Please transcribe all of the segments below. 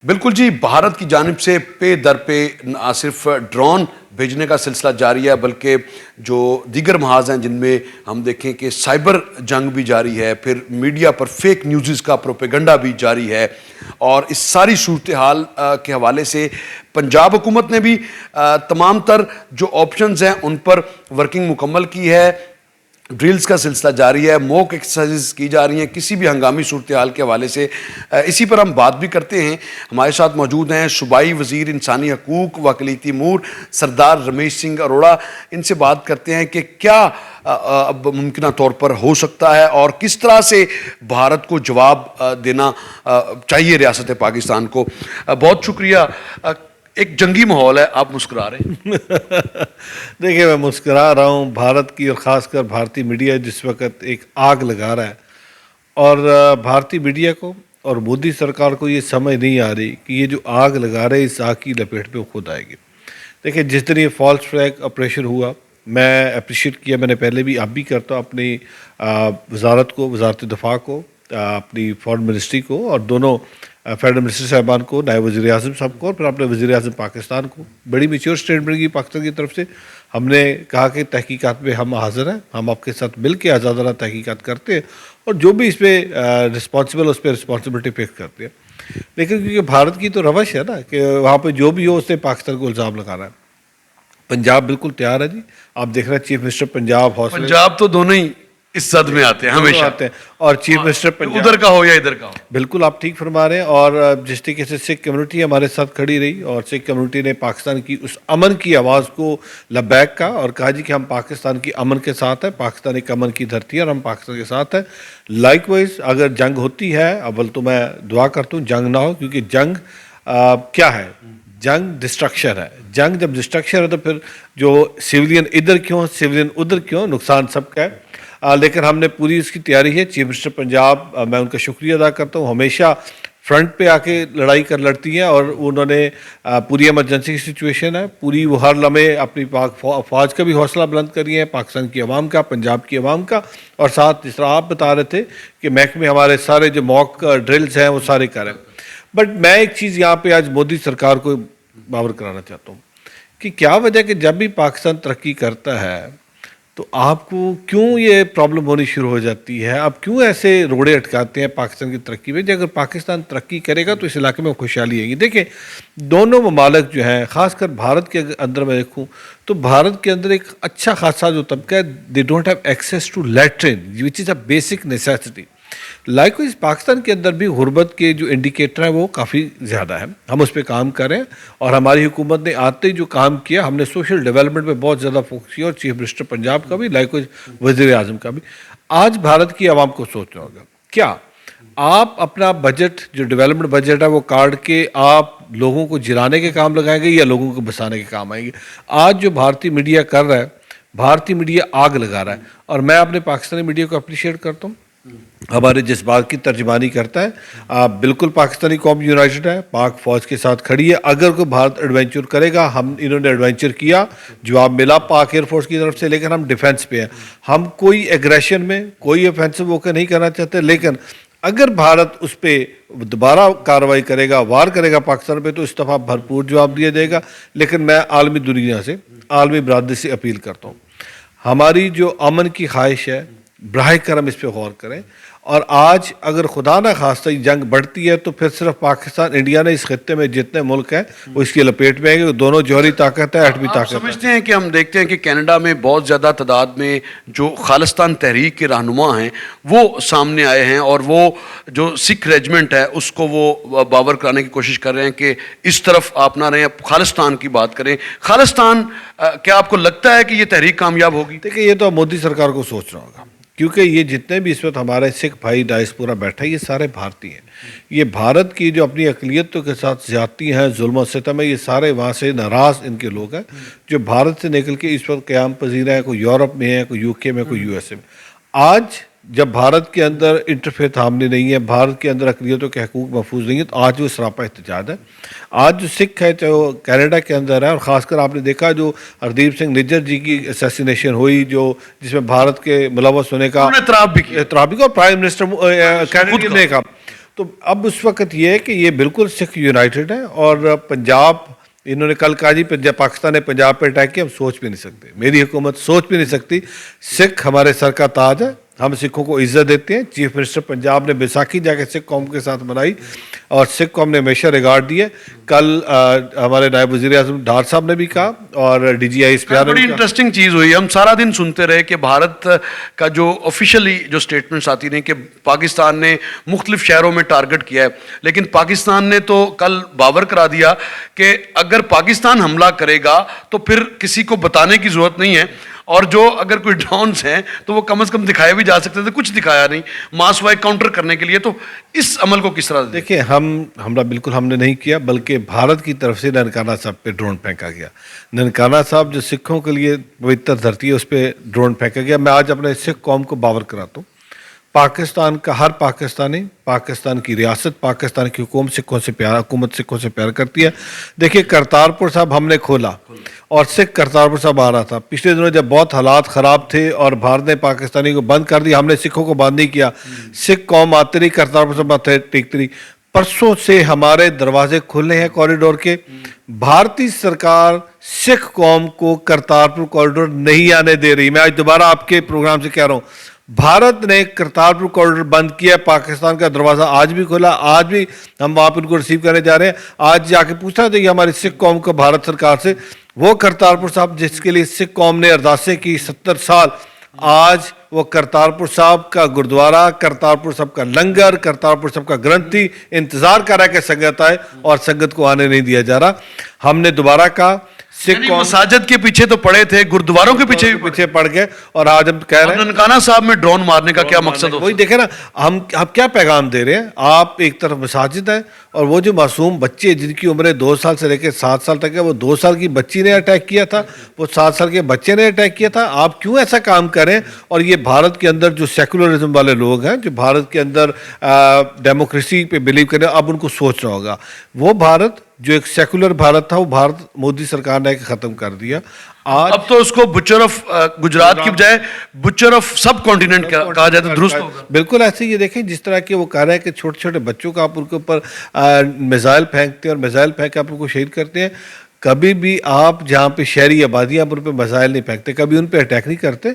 بالکل جی، بھارت کی جانب سے پے در پے نہ صرف ڈرون بھیجنے کا سلسلہ جاری ہے بلکہ جو دیگر محاذ ہیں جن میں ہم دیکھیں کہ سائبر جنگ بھی جاری ہے، پھر میڈیا پر فیک نیوزز کا پروپیگنڈا بھی جاری ہے، اور اس ساری صورتحال کے حوالے سے پنجاب حکومت نے بھی تمام تر جو آپشنز ہیں ان پر ورکنگ مکمل کی ہے۔ ڈرلز کا سلسلہ جاری ہے، موک ایکسرسائزز کی جا رہی ہیں کسی بھی ہنگامی صورتحال کے حوالے سے۔ اسی پر ہم بات بھی کرتے ہیں۔ ہمارے ساتھ موجود ہیں صوبائی وزیر انسانی حقوق و اقلیتی امور سردار رمیش سنگھ اروڑہ۔ ان سے بات کرتے ہیں کہ کیا اب ممکنہ طور پر ہو سکتا ہے اور کس طرح سے بھارت کو جواب دینا چاہیے ریاست پاکستان کو۔ بہت شکریہ۔ ایک جنگی ماحول ہے، آپ مسکرا رہے ہیں۔ دیکھیں، میں مسکرا رہا ہوں بھارت کی اور خاص کر بھارتی میڈیا جس وقت ایک آگ لگا رہا ہے، اور بھارتی میڈیا کو اور مودی سرکار کو یہ سمجھ نہیں آ رہی کہ یہ جو آگ لگا رہے اس آگ کی لپیٹ پہ وہ خود آئے گی۔ دیکھیں، جس طرح یہ فالس فلیگ آپریشن ہوا، میں اپریشیٹ کیا، میں نے پہلے بھی اب بھی کرتا ہوں اپنی وزارت کو، وزارت دفاع کو، اپنی فارن منسٹری کو، اور دونوں فیڈرل منسٹر صاحبان کو، نائب وزیر اعظم صاحب کو، اور پھر اپنے وزیر اعظم پاکستان کو۔ بڑی میچور اسٹیٹمنٹ کی پاکستان کی طرف سے۔ ہم نے کہا کہ تحقیقات میں ہم حاضر ہیں، ہم آپ کے ساتھ مل کے آزادانہ تحقیقات کرتے ہیں، اور جو بھی اس پہ رسپانسبل اس پہ رسپانسبلٹی فیس کرتے ہیں۔ لیکن کیونکہ بھارت کی تو روش ہے نا کہ وہاں پہ جو بھی ہو اس نے پاکستان کو الزام لگانا ہے۔ پنجاب بالکل تیار ہے جی، آپ دیکھ رہے ہیں چیف منسٹر پنجاب تو دونوں ہی اس صد میں آتے ہیں، ہمیشہ آتے ہیں، اور چیف منسٹر پنجاب ادھر کا ہو یا ادھر کا ہو۔ بالکل آپ ٹھیک فرما رہے ہیں۔ اور جس طریقے سے سکھ کمیونٹی ہمارے ساتھ کھڑی رہی، اور سکھ کمیونٹی نے پاکستان کی اس امن کی آواز کو لبیک کہا اور کہا جی کہ ہم پاکستان کی امن کے ساتھ ہیں، پاکستان ایک امن کی دھرتی ہے اور ہم پاکستان کے ساتھ ہیں۔ لائک وائز اگر جنگ ہوتی ہے، اول تو میں دعا کرتا ہوں جنگ نہ ہو، کیونکہ جنگ کیا ہے؟ جنگ ڈسٹرکشن ہے۔ جنگ جب ڈسٹرکشن ہے تو پھر جو سویلین ادھر کیوں، سویلین ادھر کیوں، نقصان سب کا ہے۔ لیکن ہم نے پوری اس کی تیاری ہے۔ چیف منسٹر پنجاب، میں ان کا شکریہ ادا کرتا ہوں، ہمیشہ فرنٹ پہ آ کے لڑائی کر لڑتی ہیں، اور انہوں نے پوری ایمرجنسی کی سچویشن ہے، پوری وہ ہر لمحے اپنی پاک فوج کا بھی حوصلہ بلند کری ہے، پاکستان کی عوام کا، پنجاب کی عوام کا، اور ساتھ جس طرح آپ بتا رہے تھے کہ محکمے ہمارے سارے جو موک ڈرلز ہیں وہ سارے کریں۔ بٹ میں ایک چیز یہاں پہ آج مودی سرکار کو باور کرانا چاہتا ہوں کہ کیا وجہ کہ جب بھی پاکستان ترقی کرتا ہے تو آپ کو کیوں یہ پرابلم ہونی شروع ہو جاتی ہے؟ آپ کیوں ایسے روڑے اٹکاتے ہیں پاکستان کی ترقی میں؟ اگر پاکستان ترقی کرے گا تو اس علاقے میں خوشحالی آئے گی۔ دیکھیں، دونوں ممالک جو ہیں، خاص کر بھارت کے اندر میں دیکھوں تو بھارت کے اندر ایک اچھا خاصا جو طبقہ ہے، they don't have access to لیٹرن which is a basic necessity. Likewise Pakistan کے اندر بھی غربت کے جو انڈیکیٹر ہیں وہ کافی زیادہ ہیں، ہم اس پہ کام کریں، اور ہماری حکومت نے آتے ہی جو کام کیا، ہم نے سوشل ڈیولپمنٹ پہ بہت زیادہ فوکس کیا، اور چیف منسٹر پنجاب کا بھی، لائک وائز وزیر اعظم کا بھی۔ آج بھارت کی عوام کو سوچنا ہوگا، کیا آپ اپنا بجٹ جو ڈیولپمنٹ بجٹ ہے وہ کاٹ کے آپ لوگوں کو جلانے کے کام لگائیں گے یا لوگوں کو بسانے کے کام آئیں گے؟ آج جو بھارتی میڈیا کر رہا ہے، بھارتی میڈیا آگ لگا رہا ہے، اور میں اپنے پاکستانی میڈیا کو اپریشیٹ کرتا ہوں، ہمارے جذبات کی ترجمانی کرتا ہے۔ بالکل پاکستانی قوم یونائٹڈ ہے، پاک فوج کے ساتھ کھڑی ہے۔ اگر کوئی بھارت ایڈونچر کرے گا، انہوں نے ایڈونچر کیا، جواب ملا پاک ایئر فورس کی طرف سے، لیکن ہم ڈیفینس پہ ہیں، ہم کوئی ایگریشن میں کوئی اوفینسو وہ نہیں کرنا چاہتے۔ لیکن اگر بھارت اس پہ دوبارہ کارروائی کرے گا، وار کرے گا پاکستان پہ، تو اس دفعہ بھرپور جواب دیا جائے گا۔ لیکن میں عالمی دنیا سے، عالمی برادری سے اپیل کرتا ہوں، ہماری جو امن کی خواہش ہے، براہ کرم اس پہ غور کریں۔ اور آج اگر خدا نہ خواستہ جنگ بڑھتی ہے تو پھر صرف پاکستان، انڈیا نے اس خطے میں جتنے ملک ہیں وہ اس کی لپیٹ میں آئے گے۔ دونوں جوہری طاقت ہے، ایٹمی طاقت ہے۔ سمجھتے ہیں کہ ہم دیکھتے ہیں کہ کینیڈا میں بہت زیادہ تعداد میں جو خالصتان تحریک کے رہنما ہیں وہ سامنے آئے ہیں، اور وہ جو سکھ ریجمنٹ ہے اس کو وہ باور کرانے کی کوشش کر رہے ہیں کہ اس طرف آپ نہ رہیں، خالصتان کی بات کریں۔ خالصتان، کیا آپ کو لگتا ہے کہ یہ تحریک کامیاب ہوگی؟ دیکھیں، یہ تو مودی سرکار کو سوچنا ہوگا، کیونکہ یہ جتنے بھی اس وقت ہمارے سکھ بھائی ڈائسپورا بیٹھا ہے یہ سارے بھارتی ہیں۔ یہ بھارت کی جو اپنی اقلیتوں کے ساتھ زیادتی ہیں، ظلم و ستم ہے، یہ سارے وہاں سے ناراض ان کے لوگ ہیں جو بھارت سے نکل کے اس وقت قیام پذیر ہیں، کوئی یورپ میں ہے، کوئی UK میں، کوئی USA میں۔ آج جب بھارت کے اندر انٹرفیت حاملے نہیں ہے، بھارت کے اندر اقلیتوں کے حقوق محفوظ نہیں ہے، تو آج وہ سراپا احتجاج ہے۔ آج جو سکھ ہے، چاہے وہ کینیڈا کے اندر ہے، اور خاص کر آپ نے دیکھا جو ہردیپ سنگھ نجر جی کی اسیسینیشن ہوئی، جس میں بھارت کے ملوث ہونے کا اعتراف بھی کیا، اور پرائم منسٹر کینیڈا نے کہا، تو اب اس وقت یہ ہے کہ یہ بالکل سکھ یونائٹڈ ہے، اور پنجاب انہوں نے کل کہا جی پاکستان نے پنجاب پہ اٹیک کیا، ہم سوچ بھی نہیں سکتے، میری حکومت سوچ بھی نہیں سکتی. سکھ ہمارے سر کا تاج ہے، ہم سکھوں کو عزت دیتے ہیں. چیف منسٹر پنجاب نے بیساکھی جا کے سکھ قوم کے ساتھ منائی اور سکھ قوم نے ہمیشہ ریگارڈ دی ہے. کل ہمارے نائب وزیر اعظم ڈار صاحب نے بھی کہا اور ڈی جی آئی اسپیار نے بڑی بھی کہا. انٹرسٹنگ چیز ہوئی. ہم سارا دن سنتے رہے کہ بھارت کا جو آفیشلی جو سٹیٹمنٹس آتی رہیں کہ پاکستان نے مختلف شہروں میں ٹارگٹ کیا ہے، لیکن پاکستان نے تو کل باور کرا دیا کہ اگر پاکستان حملہ کرے گا تو پھر کسی کو بتانے کی ضرورت نہیں ہے، اور جو اگر کوئی ڈرونز ہیں تو وہ کم از کم دکھائے بھی جا سکتے تھے، کچھ دکھایا نہیں ماس وائے کاؤنٹر کرنے کے لیے. تو اس عمل کو کس طرح دیکھیں ہم نے نہیں کیا، بلکہ بھارت کی طرف سے ننکانہ صاحب پہ ڈرون پھینکا گیا. ننکانہ صاحب جو سکھوں کے لیے پوتر دھرتی ہے، اس پہ ڈرون پھینکا گیا. میں آج اپنے سکھ قوم کو باور کراتا ہوں، پاکستان کا ہر پاکستانی، پاکستان کی ریاست، پاکستان کی حکومت سکھوں سے پیار کرتی ہے. دیکھیے کرتارپور صاحب ہم نے کھولا اور سکھ کرتارپور صاحب آ رہا تھا. پچھلے دنوں جب بہت حالات خراب تھے اور بھارت نے پاکستانی کو بند کر دیا، ہم نے سکھوں کو بند نہیں کیا. سکھ قوم آتی رہی، کرتارپور صاحب آتے ٹیکتی رہی. پرسوں سے ہمارے دروازے کھلے ہیں کوریڈور کے. بھارتی سرکار سکھ قوم کو کرتارپور کوریڈور نہیں آنے دے رہی. میں آج دوبارہ آپ کے پروگرام سے کہہ رہا ہوں، بھارت نے کرتارپور کوریڈور بند کیا. پاکستان کا دروازہ آج بھی کھلا، آج بھی ہم وہاں پہ ان کو ریسیو کرنے جا رہے ہیں. آج جا کے پوچھنا چاہیے ہماری سکھ قوم کو بھارت سرکار سے، وہ کرتارپور صاحب جس کے لیے سکھ قوم نے ارداسیں کی 70 سال، آج وہ کرتارپور صاحب کا گردوارہ، کرتارپور صاحب کا لنگر، کرتارپور صاحب کا گرنتھی انتظار کر رہا ہے کہ سنگت آئے، اور سنگت کو آنے نہیں دیا جا رہا. ہم نے دوبارہ کہا سکھ قوم مساجد کے پیچھے تو پڑے تھے، گردواروں کے پیچھے پڑ گئے، اور آج ہم کہہ رہے ہیں ننکانہ صاحب میں ڈرون مارنے کا کیا مقصد وہی دیکھیں نا، ہم کیا پیغام دے رہے ہیں. آپ ایک طرف مساجد ہے، اور وہ جو معصوم بچے جن کی عمریں 2 سال سے لے کے 7 سال تک ہے، وہ 2 سال کی بچی نے اٹیک کیا تھا، وہ 7 سال کے بچے نے اٹیک کیا تھا. آپ کیوں ایسا کام کریں؟ اور یہ بھارت کے اندر جو سیکولرزم والے لوگ ہیں، جو بھارت کے اندر ڈیموکریسی پہ بلیو کریں، اب ان کو سوچنا ہوگا. وہ بھارت جو ایک سیکولر بھارت تھا، وہ بھارت مودی سرکار نے ختم کر دیا. آج اب تو اس کو بچر آف گجرات کی بجائے بچر آف سب کانٹیننٹ کہا جائے تو درست ہوگا. بالکل ایسے یہ دیکھیں جس طرح کہ وہ کہہ رہے ہیں کہ چھوٹے چھوٹے بچوں کا آپ ان کے اوپر میزائل پھینکتے ہیں اور میزائل پھینک کے آپ ان کو شہید کرتے ہیں. کبھی بھی آپ جہاں پہ شہری آبادیاں ان پہ میزائل نہیں پھینکتے، کبھی ان پہ اٹیک نہیں کرتے.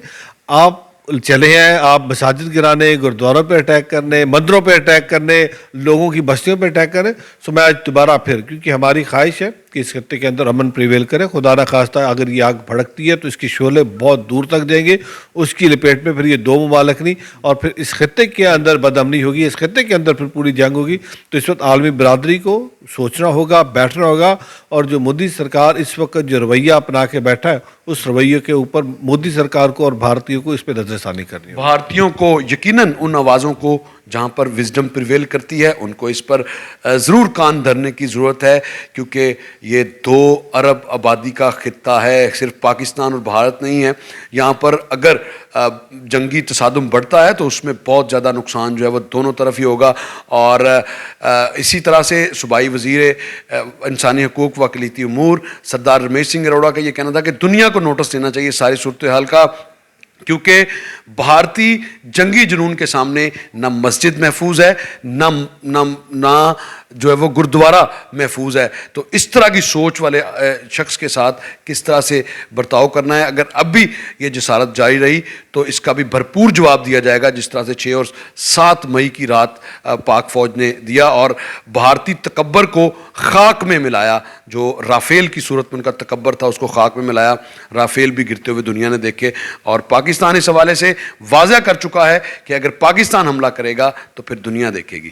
آپ چلے ہیں آپ مساجد گرانے، گردواروں پہ اٹیک کرنے، مندروں پہ اٹیک کرنے، لوگوں کی بستیوں پہ اٹیک کرنے. سو میں آج دوبارہ پھر، کیونکہ ہماری خواہش ہے کہ اس خطے کے اندر امن پریویل کرے. خدا نہ خواستہ اگر یہ آگ بھڑکتی ہے تو اس کی شعلے بہت دور تک جائیں گے، اس کی لپیٹ میں پھر یہ 2 ممالک نہیں، اور پھر اس خطے کے اندر بدامنی ہوگی، اس خطے کے اندر پھر پوری جنگ ہوگی. تو اس وقت عالمی برادری کو سوچنا ہوگا، بیٹھنا ہوگا، اور جو مودی سرکار اس وقت جو رویہ اپنا کے بیٹھا ہے، اس رویے کے اوپر مودی سرکار کو اور بھارتیوں کو اس پہ نظر ثانی کرنی ہوگی. بھارتیوں کو یقیناً ان آوازوں کو جہاں پر وزڈم پریویل کرتی ہے ان کو اس پر ضرور کان دھرنے کی ضرورت ہے، کیونکہ یہ 2 ارب آبادی کا خطہ ہے، صرف پاکستان اور بھارت نہیں ہے. یہاں پر اگر جنگی تصادم بڑھتا ہے تو اس میں بہت زیادہ نقصان جو ہے وہ دونوں طرف ہی ہوگا. اور اسی طرح سے صوبائی وزیر انسانی حقوق و اقلیتی امور سردار رمیش سنگھ اروڑا کا یہ کہنا تھا کہ دنیا کو نوٹس دینا چاہیے ساری صورتحال کا، کیونکہ بھارتی جنگی جنون کے سامنے نہ مسجد محفوظ ہے، نہ جو ہے وہ گردوارہ محفوظ ہے. تو اس طرح کی سوچ والے شخص کے ساتھ کس طرح سے برتاؤ کرنا ہے. اگر اب بھی یہ جسارت جاری رہی تو اس کا بھی بھرپور جواب دیا جائے گا، جس طرح سے 6 اور 7 مئی کی رات پاک فوج نے دیا اور بھارتی تکبر کو خاک میں ملایا. جو رافیل کی صورت میں ان کا تکبر تھا اس کو خاک میں ملایا. رافیل بھی گرتے ہوئے دنیا نے دیکھے، اور پاکستان اس حوالے سے واضح کر چکا ہے کہ اگر پاکستان حملہ کرے گا تو پھر دنیا دیکھے گی.